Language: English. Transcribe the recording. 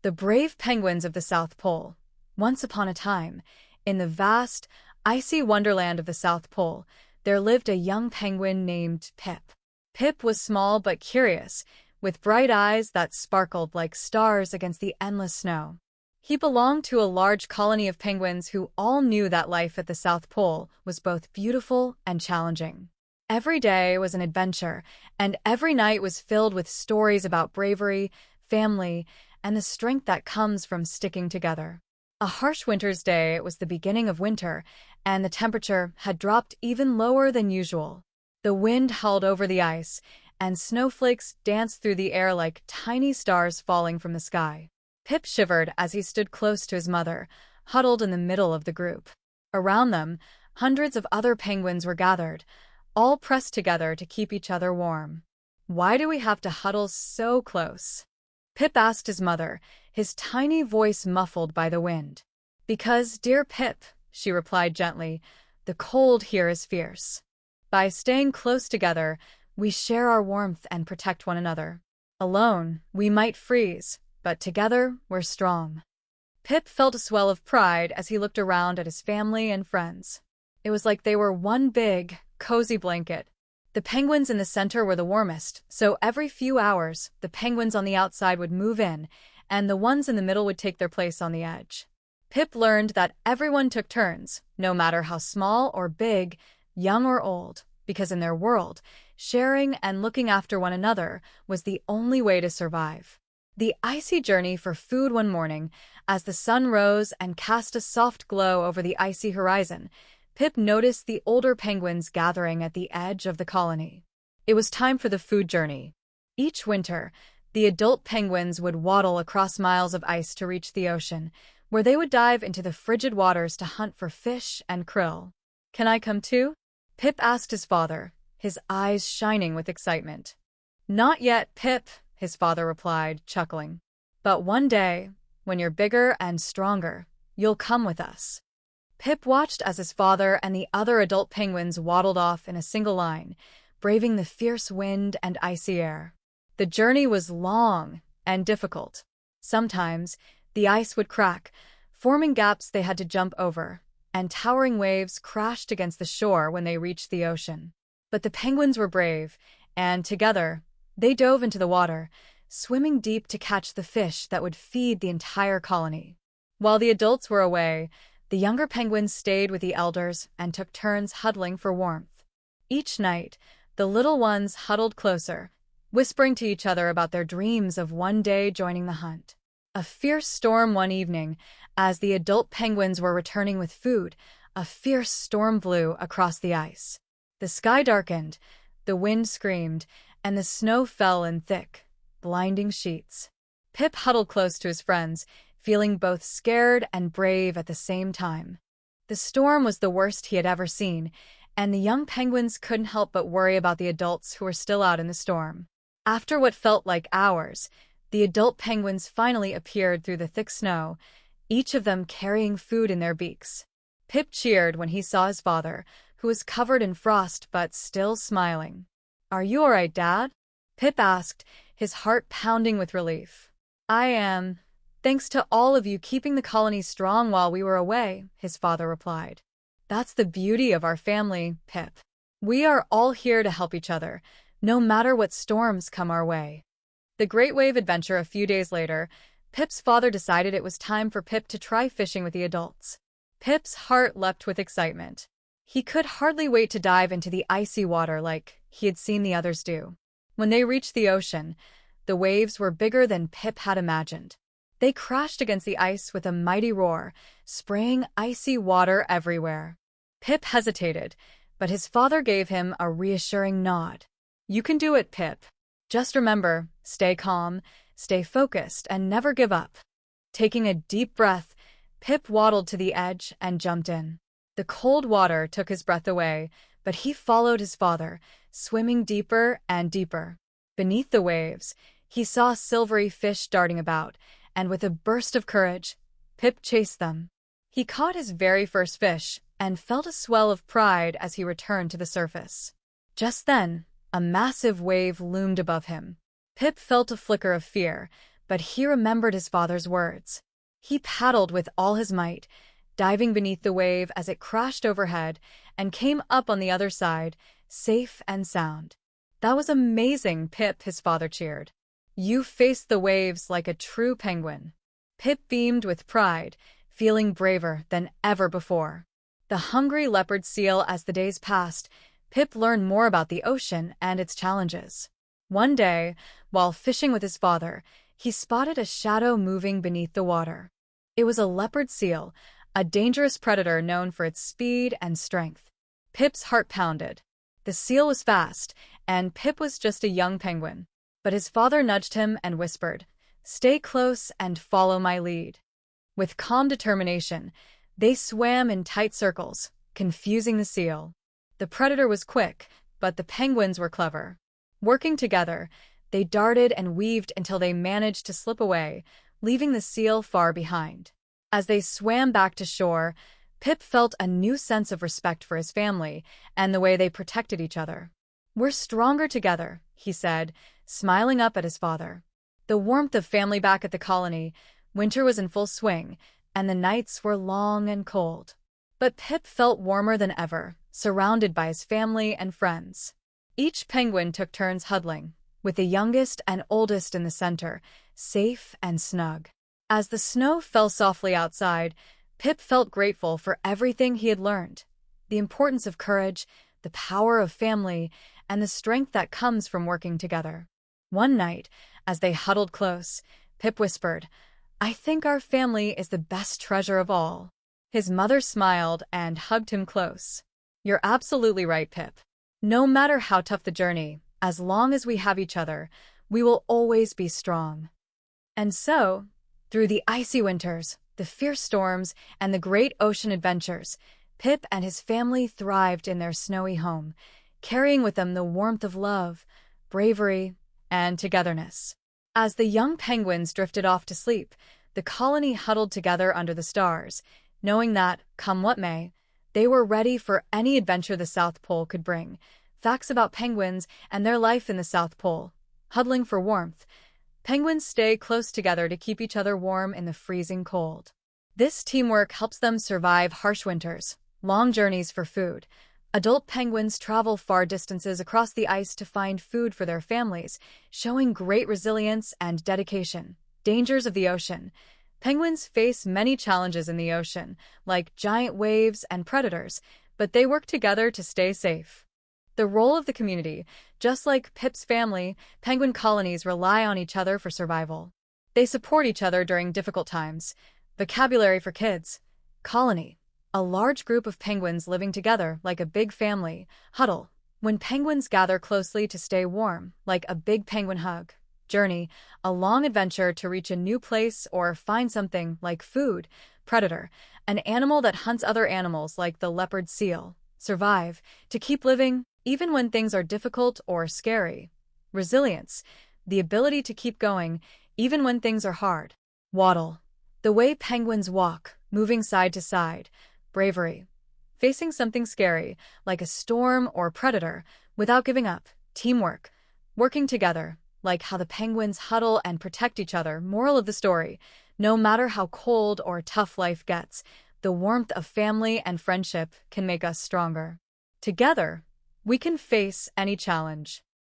The brave penguins of the South Pole. Once upon a time, in the vast, icy wonderland of the South Pole, there lived a young penguin named Pipp. Pipp was small but curious, with bright eyes that sparkled like stars against the endless snow. He belonged to a large colony of penguins who all knew that life at the South Pole was both beautiful and challenging. Every day was an adventure, and every night was filled with stories about bravery, family, and the strength that comes from sticking together. A harsh winter's day, it was the beginning of winter, and the temperature had dropped even lower than usual. The wind howled over the ice, and snowflakes danced through the air like tiny stars falling from the sky. Pipp shivered as he stood close to his mother, huddled in the middle of the group. Around them, hundreds of other penguins were gathered, all pressed together to keep each other warm. "Why do we have to huddle so close?" Pipp asked his mother, his tiny voice muffled by the wind. "Because, dear Pipp," she replied gently, "the cold here is fierce. By staying close together, we share our warmth and protect one another. Alone, we might freeze, but together, we're strong." Pipp felt a swell of pride as he looked around at his family and friends. It was like they were one big, cozy blanket. The penguins in the center were the warmest, so every few hours, the penguins on the outside would move in, and the ones in the middle would take their place on the edge. Pipp learned that everyone took turns, no matter how small or big, young or old, because in their world, sharing and looking after one another was the only way to survive. The icy journey for food one morning, as the sun rose and cast a soft glow over the icy horizon, Pipp noticed the older penguins gathering at the edge of the colony. It was time for the food journey. Each winter, the adult penguins would waddle across miles of ice to reach the ocean, where they would dive into the frigid waters to hunt for fish and krill. "Can I come too?" Pipp asked his father, his eyes shining with excitement. "Not yet, Pipp," his father replied, chuckling. "But one day, when you're bigger and stronger, you'll come with us." Pipp watched as his father and the other adult penguins waddled off in a single line, braving the fierce wind and icy air. The journey was long and difficult. Sometimes, the ice would crack, forming gaps they had to jump over, and towering waves crashed against the shore when they reached the ocean. But the penguins were brave, and together, they dove into the water, swimming deep to catch the fish that would feed the entire colony. While the adults were away, the younger penguins stayed with the elders and took turns huddling for warmth. Each night, the little ones huddled closer, whispering to each other about their dreams of one day joining the hunt. A fierce storm one evening, as the adult penguins were returning with food, a fierce storm blew across the ice. The sky darkened, the wind screamed, and the snow fell in thick, blinding sheets. Pipp huddled close to his friends, feeling both scared and brave at the same time. The storm was the worst he had ever seen, and the young penguins couldn't help but worry about the adults who were still out in the storm. After what felt like hours, the adult penguins finally appeared through the thick snow, each of them carrying food in their beaks. Pipp cheered when he saw his father, who was covered in frost but still smiling. "Are you all right, Dad?" Pipp asked, his heart pounding with relief. "I am. Thanks to all of you keeping the colony strong while we were away," his father replied. "That's the beauty of our family, Pipp. We are all here to help each other, no matter what storms come our way." The Great Wave Adventure a few days later, Pipp's father decided it was time for Pipp to try fishing with the adults. Pipp's heart leapt with excitement. He could hardly wait to dive into the icy water like he had seen the others do. When they reached the ocean, the waves were bigger than Pipp had imagined. They crashed against the ice with a mighty roar, spraying icy water everywhere. Pipp hesitated, but his father gave him a reassuring nod. "You can do it, Pipp. Just remember, stay calm, stay focused, and never give up." Taking a deep breath, Pipp waddled to the edge and jumped in. The cold water took his breath away, but he followed his father, swimming deeper and deeper. Beneath the waves, he saw silvery fish darting about, and with a burst of courage, Pipp chased them. He caught his very first fish and felt a swell of pride as he returned to the surface. Just then, a massive wave loomed above him. Pipp felt a flicker of fear, But he remembered his father's words. He paddled with all his might, diving beneath the wave as it crashed overhead and came up on the other side, safe and sound. "That was amazing, Pipp," his father cheered. "You faced the waves like a true penguin." Pipp beamed with pride, feeling braver than ever before. The hungry leopard seal. As the days passed, Pipp learned more about the ocean and its challenges. One day, while fishing with his father, he spotted a shadow moving beneath the water. It was a leopard seal, a dangerous predator known for its speed and strength. Pipp's heart pounded. The seal was fast, and Pipp was just a young penguin. But his father nudged him and whispered, "Stay close and follow my lead." With calm determination, they swam in tight circles, confusing the seal. The predator was quick, but the penguins were clever. Working together, they darted and weaved until they managed to slip away, leaving the seal far behind. As they swam back to shore, Pipp felt a new sense of respect for his family and the way they protected each other. "We're stronger together," he said, smiling up at his father. The warmth of family back at the colony. Winter was in full swing, and the nights were long and cold. But Pipp felt warmer than ever, surrounded by his family and friends. Each penguin took turns huddling, with the youngest and oldest in the center, safe and snug. As the snow fell softly outside, Pipp felt grateful for everything he had learned. The importance of courage, the power of family, and the strength that comes from working together. One night, as they huddled close, Pipp whispered, "I think our family is the best treasure of all." His mother smiled and hugged him close. "You're absolutely right, Pipp. No matter how tough the journey, as long as we have each other, we will always be strong." And so, through the icy winters, the fierce storms, and the great ocean adventures, Pipp and his family thrived in their snowy home, carrying with them the warmth of love, bravery, and togetherness. As the young penguins drifted off to sleep, the colony huddled together under the stars, knowing that, come what may, they were ready for any adventure the South Pole could bring. Facts about penguins and their life in the South Pole. Huddling for warmth. Penguins stay close together to keep each other warm in the freezing cold. This teamwork helps them survive harsh winters, long journeys for food. Adult penguins travel far distances across the ice to find food for their families, showing great resilience and dedication. Dangers of the ocean. Penguins face many challenges in the ocean, like giant waves and predators, but they work together to stay safe. The role of the community. Just like Pipp's family, penguin colonies rely on each other for survival. They support each other during difficult times. Vocabulary for kids. Colony. A large group of penguins living together like a big family. Huddle. When penguins gather closely to stay warm, like a big penguin hug. Journey. A long adventure to reach a new place or find something like food. Predator. An animal that hunts other animals like the leopard seal. Survive. To keep living, even when things are difficult or scary. Resilience. The ability to keep going, even when things are hard. Waddle. The way penguins walk, moving side to side. Bravery. Facing something scary, like a storm or predator, without giving up. Teamwork. Working together, like how the penguins huddle and protect each other. Moral of the story. No matter how cold or tough life gets, the warmth of family and friendship can make us stronger. Together, we can face any challenge.